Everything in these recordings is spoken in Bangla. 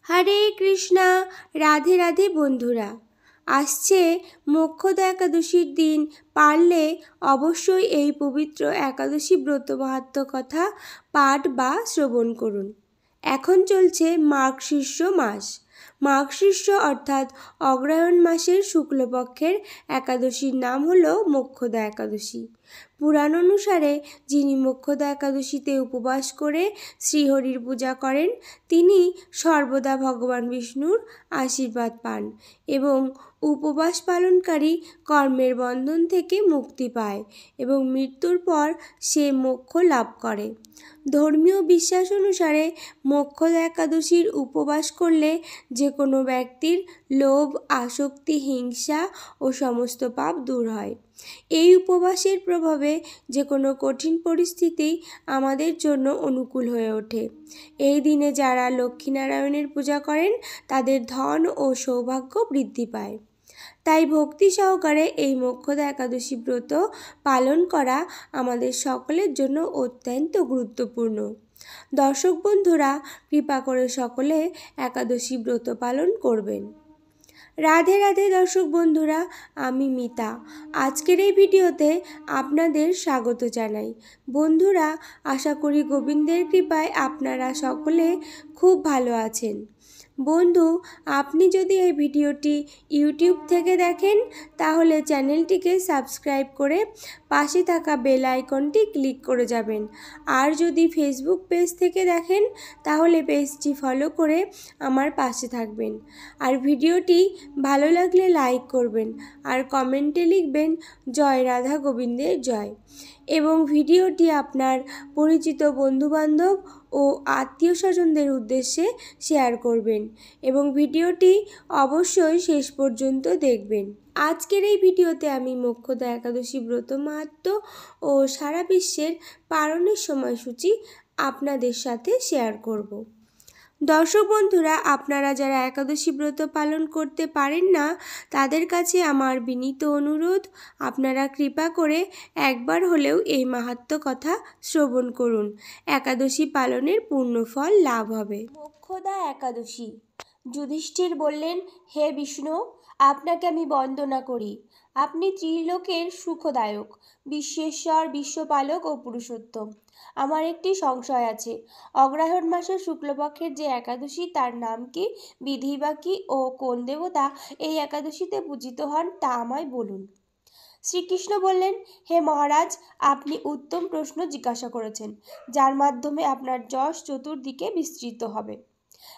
হরে কৃষ্ণা। রাধে রাধে বন্ধুরা। আসছে মোক্ষদা একাদশীর দিন। পারলে অবশ্যই এই পবিত্র একাদশী ব্রত মাহাত্ম্য কথা পাঠ বা শ্রবণ করুন। এখন চলছে মার্গশীর্ষ মাস। মার্গশীর্ষ অর্থাৎ অগ্রহায়ণ মাসের শুক্লপক্ষের একাদশীর নাম হলো মোক্ষদা একাদশী। পুরাণ অনুসারে যিনি মোক্ষদা একাদশীতে উপবাস করে শ্রীহরির পূজা করেন তিনি সর্বদা ভগবান বিষ্ণুর আশীর্বাদ পান এবং উপবাস পালনকারী কর্মের বন্ধন থেকে মুক্তি পায় এবং মৃত্যুর পর সে মোক্ষ লাভ করে। ধর্মীয় বিশ্বাস অনুসারে মোক্ষদা একাদশীর উপবাস করলে যে কোনো ব্যক্তির লোভ, আসক্তি, হিংসা ও সমস্ত পাপ দূর হয়। এই উপবাসের প্রভাবে যে কোনো কঠিন পরিস্থিতি আমাদের জন্য অনুকূল হয়ে ওঠে। এই দিনে যারা লক্ষ্মীনারায়ণের পূজা করেন তাদের ধন ও সৌভাগ্য বৃদ্ধি পায়। তাই ভক্তি সহকারে এই মোক্ষদা একাদশী ব্রত পালন করা আমাদের সকলের জন্য অত্যন্ত গুরুত্বপূর্ণ। দর্শক বন্ধুরা, কৃপা করে সকলে একাদশী ব্রত পালন করবেন। রাধে রাধে দর্শক বন্ধুরা, আমি মিতা। আজকের এই ভিডিওতে আপনাদের স্বাগত জানাই। বন্ধুরা, আশা করি গোবিন্দের কৃপায় আপনারা সকলে খুব ভালো আছেন। বন্ধু, আপনি যদি এই ভিডিওটি ইউটিউব থেকে দেখেন তাহলে চ্যানেলটিকে সাবস্ক্রাইব করে পাশে থাকা বেল আইকনটি ক্লিক করে যাবেন। আর যদি ফেসবুক পেজ থেকে দেখেন তাহলে পেজটি ফলো করে আমার পাশে থাকবেন। আর ভিডিওটি ভালো লাগলে লাইক করবেন আর কমেন্টে লিখবেন জয় রাধা গোবিন্দের জয়। এবং ভিডিওটি আপনার পরিচিত বন্ধুবান্ধব ও আত্মীয় স্বজনদের উদ্দেশ্যে শেয়ার করবেন এবং ভিডিওটি অবশ্যই শেষ পর্যন্ত দেখবেন। আজকের এই ভিডিওতে আমি মোক্ষদা একাদশী ব্রত মাহাত্ম্য ও সারা বিশ্বের পালনের সময়সূচি আপনাদের সাথে শেয়ার করব। দর্শক বন্ধুরা, আপনারা যারা একাদশী ব্রত পালন করতে পারেন না তাদের কাছে আমার বিনীত অনুরোধ, আপনারা কৃপা করে একবার হলেও এই মাহাত্ম্য কথা শ্রবণ করুন। একাদশী পালনের পূর্ণ ফল লাভ হবে। মোক্ষদা একাদশী। যুধিষ্ঠির বললেন, হে বিষ্ণু, আপনাকে আমি বন্দনা করি। আপনি ত্রিলোকের সুখদায়ক, বিশ্বেশ্বর, বিশ্বপালক ও পুরুষোত্তম। আমার একটি সংশয় আছে। অগ্রহায়ণ মাসের শুক্লপক্ষের যে একাদশী তার নাম কি, বিধি বা কি ও কোন দেবতা এই একাদশীতে পূজিত হন তা আমায় বলুন। শ্রীকৃষ্ণ বললেন, হে মহারাজ, আপনি উত্তম প্রশ্ন জিজ্ঞাসা করেছেন, যার মাধ্যমে আপনার যশ চতুর্দিকে বিস্তৃত হবে।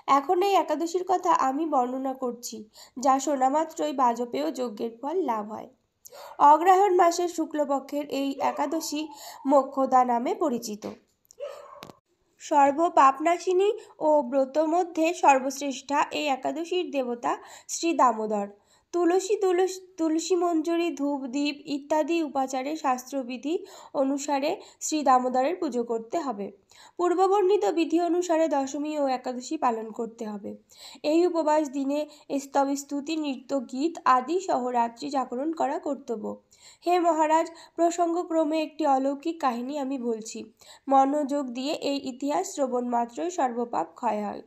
এখন এই একাদশীর কথা আমি বর্ণনা করছি, যা শোনা মাত্রই বাজপেয় যজ্ঞের ফল লাভ হয়। অগ্রহায়ণ মাসের শুক্লপক্ষের এই একাদশী মোক্ষদা নামে পরিচিত। সর্বপাপনাশিনী ও ব্রত মধ্যে সর্বশ্রেষ্ঠা এই একাদশীর দেবতা শ্রী দামোদর। তুলসী মঞ্জরি, ধূপ, দীপ ইত্যাদি উপাচারে শাস্ত্রবিধি অনুসারে শ্রী দামোদরের পুজো করতে হবে। পূর্ববর্ণিত বিধি অনুসারে দশমী ও একাদশী পালন করতে হবে। এই উপবাস দিনে স্তব, স্তুতি, নৃত্য, গীত আদি সহ রাত্রি জাগরণ করা কর্তব্য। হে মহারাজ, প্রসঙ্গক্রমে একটি অলৌকিক কাহিনী আমি বলছি। মনোযোগ দিয়ে এই ইতিহাস শ্রবণ মাত্রই সর্বপাপ ক্ষয় হয়।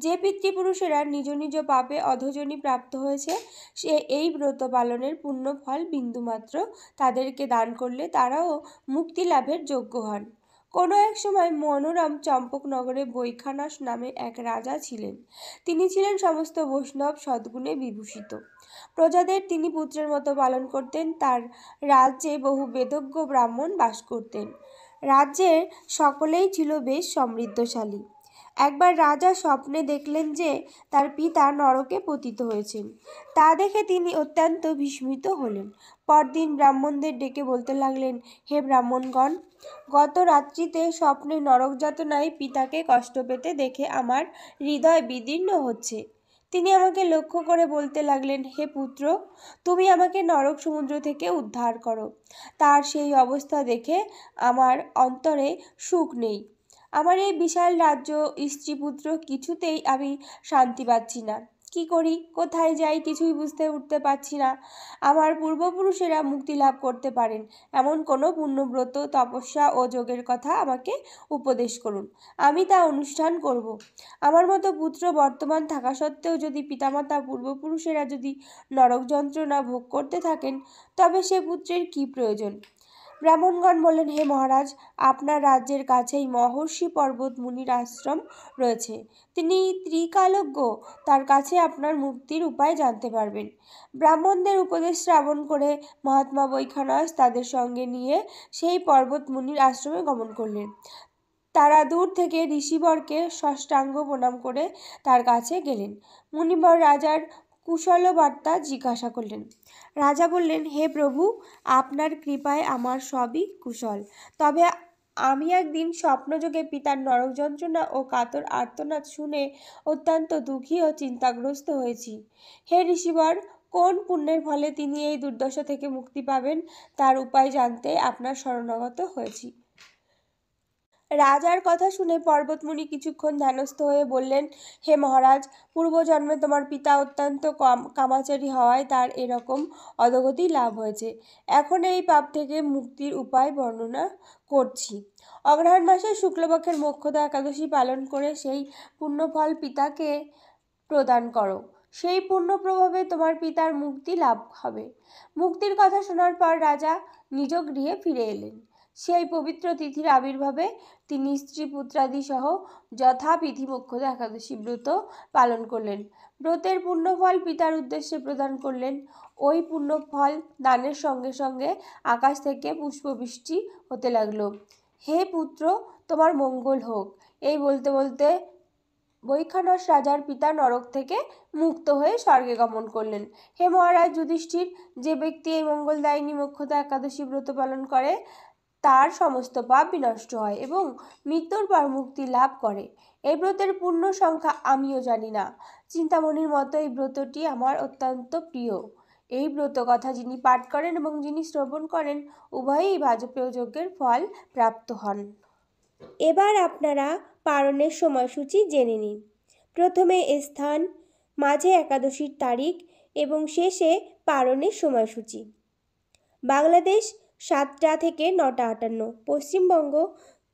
যে পিতৃপুরুষেরা নিজ নিজ পাপে অধোজনি প্রাপ্ত হয়েছে সে এই ব্রত পালনের পুণ্য ফল বিন্দুমাত্র তাদেরকে দান করলে তারাও মুক্তি লাভের যোগ্য হন। কোনো এক সময় মনোরম চম্পকনগরে বৈখানস নামে এক রাজা ছিলেন। তিনি ছিলেন সমস্ত বৈষ্ণব সদ্গুণে বিভূষিত। প্রজাদের তিনি পুত্রের মতো পালন করতেন। তার রাজ্যে বহু বেদজ্ঞ ব্রাহ্মণ বাস করতেন। রাজ্যের সকলেই ছিল বেশ সমৃদ্ধশালী। একবার রাজা স্বপ্নে দেখলেন যে তার পিতা নরকে পতিত হয়েছেন। তা দেখে তিনি অত্যন্ত বিস্মিত হলেন। পরদিন ব্রাহ্মণদের ডেকে বলতে লাগলেন, হে ব্রাহ্মণগণ, গত রাত্রিতে স্বপ্নে নরক যাতনায় পিতাকে কষ্ট পেতে দেখে আমার হৃদয় বিদীর্ণ হচ্ছে। তিনি আমাকে লক্ষ্য করে বলতে লাগলেন, হে পুত্র, তুমি আমাকে নরক সমুদ্র থেকে উদ্ধার করো। তার সেই অবস্থা দেখে আমার অন্তরে সুখ নেই। আমার এই বিশাল রাজ্য, স্ত্রী, পুত্র কিছুতেই আমি শান্তি পাচ্ছি না। কি করি, কোথায় যাই, কিছুই বুঝতে উঠতে পারছি না। আমার পূর্বপুরুষেরা মুক্তি লাভ করতে পারেন এমন কোনো পুণ্যব্রত, তপস্যা ও যোগের কথা আমাকে উপদেশ করুন, আমি তা অনুষ্ঠান করব। আমার মতো পুত্র বর্তমান থাকা সত্ত্বেও যদি পিতামাতা পূর্বপুরুষেরা যদি নরক যন্ত্রণা ভোগ করতে থাকেন, তবে সে পুত্রের কি প্রয়োজন? ব্রাহ্মণগণ বললেন, হে মহারাজ, আপনার রাজ্যের কাছেই মহর্ষি পর্বত মুনির আশ্রম রয়েছে। তিনি ত্রিকালজ্ঞ, তার কাছে আপনার মুক্তির উপায় জানতে পারবেন। ব্রাহ্মণদের উপদেশ শ্রবণ করে মহাত্মা বৈখানস তাদের সঙ্গে নিয়ে সেই পর্বত মুনির আশ্রমে গমন করলেন। তারা দূর থেকে ঋষিবরকে সাষ্টাঙ্গ প্রণাম করে তার কাছে গেলেন। মুনিবর রাজার কুশল বার্তা জিজ্ঞাসা করলেন। রাজা বললেন, হে প্রভু, আপনার কৃপায় আমার সবই কুশল। তবে আমি একদিন স্বপ্নযোগে পিতার নরক যন্ত্রণা ও কাতর আর্তনাদ শুনে অত্যন্ত দুঃখী ও চিন্তাগ্রস্ত হয়েছি। হে ঋষিবর, কোন পুণ্যের ফলে তিনি এই দুর্দশা থেকে মুক্তি পাবেন, তার উপায় জানতে আপনার শরণাগত হয়েছি। রাজার কথা শুনে পর্বতমুনি কিছুক্ষণ ধ্যানস্থ হয়ে বললেন, হে মহারাজ, পূর্বজন্মে তোমার পিতা অত্যন্ত কামাচারী হওয়ায় তার এরকম অধোগতি লাভ হয়েছে। এখন এই পাপ থেকে মুক্তির উপায় বর্ণনা করছি। অগ্রহায়ণ মাসের শুক্লপক্ষের মোক্ষদা একাদশী পালন করে সেই পুণ্যফল পিতাকে প্রদান করো। সেই পুণ্য প্রভাবে তোমার পিতার মুক্তি লাভ হবে। মুক্তির কথা শোনার পর রাজা নিজ গৃহে ফিরে এলেন। সেই পবিত্র তিথির আবির্ভাবে তিনি স্ত্রী পুত্রাদি সহ যথাবিধি মোক্ষদা একাদশী ব্রত পালন করলেন। ব্রতের পুণ্যফল পিতার উদ্দেশ্যে প্রদান করলেন। ওই পুণ্যফল দানের সঙ্গে সঙ্গে আকাশ থেকে পুষ্পবৃষ্টি হতে লাগলো। হে পুত্র, তোমার মঙ্গল হোক। এই বলতে বলতে বৈখানস রাজার পিতা নরক থেকে মুক্ত হয়ে স্বর্গে গমন করলেন। হে মহারাজ যুধিষ্ঠির, যে ব্যক্তি এই মঙ্গলদায়িনী মোক্ষদা একাদশী ব্রত পালন করে তার সমস্ত পাপ বিনষ্ট হয় এবং মৃত্যুর পর মুক্তি লাভ করে। এই ব্রতের পূর্ণ সংখ্যা আমিও জানি না। চিন্তামণির মতো এই ব্রতটি আমার অত্যন্ত প্রিয়। এই ব্রত কথা যিনি পাঠ করেন এবং যিনি শ্রবণ করেন, উভয়ই বাজপেয় যজ্ঞের ফল প্রাপ্ত হন। এবার আপনারা পারণের সময়সূচি জেনে নিন। প্রথমে স্থান, মাঝে একাদশীর তারিখ এবং শেষে পারণের সময়সূচি। বাংলাদেশ 7টা থেকে 9টা 58, পশ্চিমবঙ্গ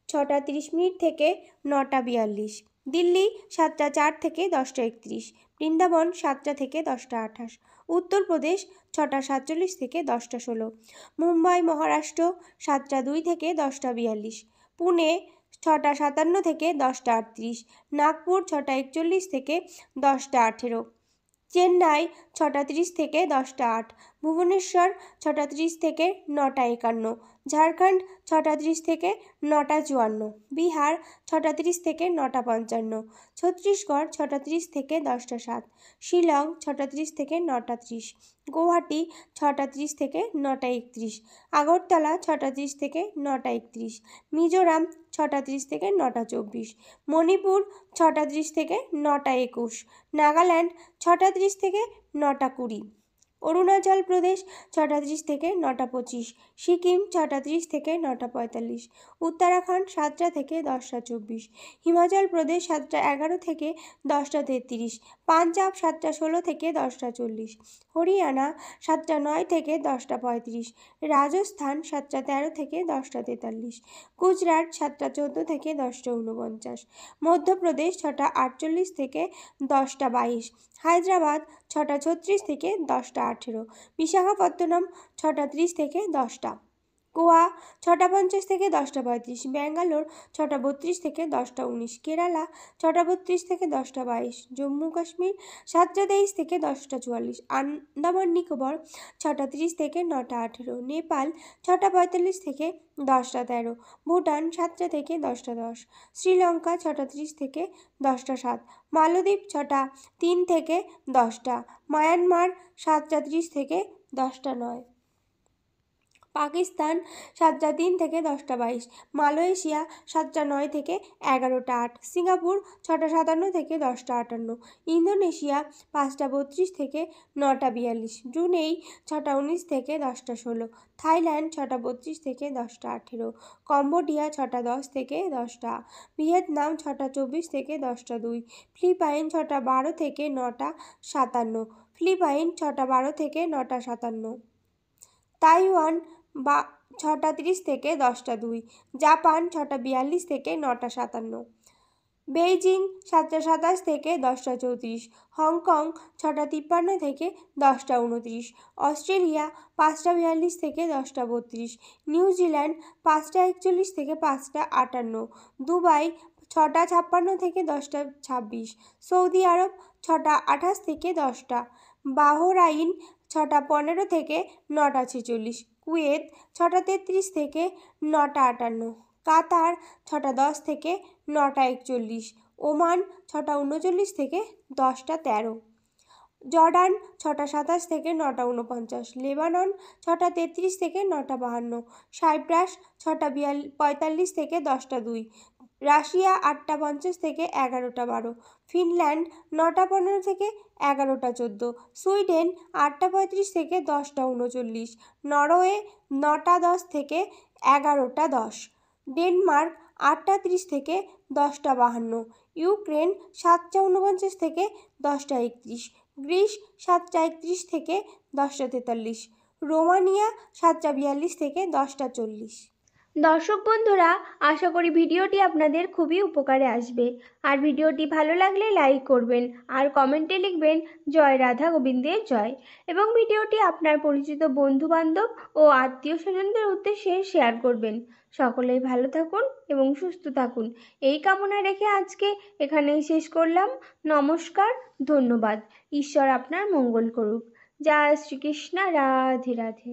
6টা 30 মিনিট থেকে 9টা 42, দিল্লি 7টা 4 থেকে 10টা 31, বৃন্দাবন 7টা থেকে 10টা 28, উত্তরপ্রদেশ 6টা 47 থেকে 10টা 16, মুম্বাই মহারাষ্ট্র 7টা 2 থেকে 10টা 42, পুনে 6টা 57 থেকে 10টা 38, নাগপুর 6টা 41 থেকে 10টা 18, চেন্নাই 6টা 30 থেকে 10টা 8, ভুবনেশ্বর 6টা 30 থেকে 9টা 51, ঝাড়খণ্ড 6টা 30 থেকে 9টা 54, বিহার 6টা 30 থেকে 9টা 55, ছত্তিশগড় 6টা 30 থেকে 10টা 7, শিলং 6টা 30 থেকে 9টা 30, গুয়াহাটি 6টা 30 থেকে 9টা 31, আগরতলা 6টা 30 থেকে 9টা 31, মিজোরাম 6টা 30 থেকে 9টা 24, মণিপুর 6টা 30 থেকে 9টা 21, নাগাল্যান্ড 6টা 30 থেকে 9টা 20, অরুণাচল প্রদেশ 6টা 30 থেকে 9টা 25, সিকিম 6টা 30 থেকে 9টা 45, উত্তরাখণ্ড 7টা থেকে 10টা 24, হিমাচল প্রদেশ 7টা 11 থেকে 10টা 33, পাঞ্জাব 7টা 16 থেকে 10টা 40, হরিয়ানা 7টা 9 থেকে 10টা 35, রাজস্থান 7টা 13 থেকে 10টা 43, গুজরাট 7টা 14 থেকে 10টা 49, মধ্যপ্রদেশ 6টা 48 থেকে 10টা 22, হায়দ্রাবাদ 6টা 36 থেকে 10টা 18, বিশাখাপত্তনম 6টা 30 থেকে 10টা, গোয়া 6টা 50 থেকে 10টা 35, ব্যাঙ্গালোর 6টা 32 থেকে 10টা 19, কেরালা 6টা 32 থেকে 10টা 22, জম্মু কাশ্মীর 7টা 23 থেকে 10টা 44, আন্দামান নিকোবর 6টা 30 থেকে 9টা 18, নেপাল 6টা 45 থেকে 10টা 13, ভুটান 7টা থেকে 10টা 10, শ্রীলঙ্কা 6টা 30 থেকে 10টা 7, মালদ্বীপ 6টা 3 থেকে 10টা, মায়ানমার 7টা 30 থেকে 10টা 9, পাকিস্তান 7টা 3 থেকে 10টা 22, মালয়েশিয়া 7টা 9 থেকে 11টা 8, সিঙ্গাপুর 6টা 57 থেকে 10টা 58, ইন্দোনেশিয়া 5টা 32 থেকে 9টা 42, ব্রুনেই 6টা 19 থেকে 10টা 16, থাইল্যান্ড 6টা 32 থেকে 10টা 18, কম্বোডিয়া 6টা 10 থেকে 10টা, ভিয়েতনাম 6টা 24 থেকে 10টা 2, ফিলিপাইন 6টা 12 থেকে 9টা 57, ফিলিপাইন 6টা 12 থেকে 9টা 57, তাইওয়ান 6টা 30 থেকে 10টা 2, জাপান 6টা 42 থেকে 9টা 57, বেইজিং 7টা 27 থেকে 10টা 34, হংকং 6টা 53 থেকে 10টা 29, অস্ট্রেলিয়া 5টা 42 থেকে 10টা 32, নিউজিল্যান্ড 5টা 41 থেকে 5টা 58, দুবাই 6টা 56 থেকে 10টা 26, সৌদি আরব 6টা 28 থেকে 10টা, বাহরাইন 6টা 15 থেকে 9টা 46, কুয়েত 6টা 33 থেকে 9টা 58, কাতার 6টা 10 থেকে 9টা 41, ওমান 6টা 39 থেকে 10টা 13, জর্ডান 6টা 27 থেকে 9টা 49, লেবানন 6টা 33 থেকে 9টা 52, সাইপ্রাস 6টা 45 থেকে 10টা 2, রাশিয়া 8টা 50 থেকে 11টা 12, ফিনল্যান্ড 9টা 15 থেকে 11টা 14, সুইডেন 8টা 35 থেকে 10টা 39, নরওয়ে 9টা 10 থেকে 11টা 10, ডেনমার্ক 8টা 30 থেকে 10টা 52, ইউক্রেন 7টা 49 থেকে 10টা 31, গ্রিস 7টা 31 থেকে 10টা 43, রোমানিয়া 7টা 42 থেকে 10টা 40। দর্শক বন্ধুরা, আশা করি ভিডিওটি আপনাদের খুবই উপকারে আসবে। আর ভিডিওটি ভালো লাগলে লাইক করবেন আর কমেন্টে লিখবেন জয় রাধা গোবিন্দের জয়, এবং ভিডিওটি আপনার পরিচিত বন্ধু বান্ধব ও আত্মীয় স্বজনদের উদ্দেশ্যে শেয়ার করবেন। সকলেই ভালো থাকুন এবং সুস্থ থাকুন, এই কামনা রেখে আজকে এখানেই শেষ করলাম। নমস্কার, ধন্যবাদ। ঈশ্বর আপনার মঙ্গল করুক। জয় শ্রীকৃষ্ণ, রাধে রাধে।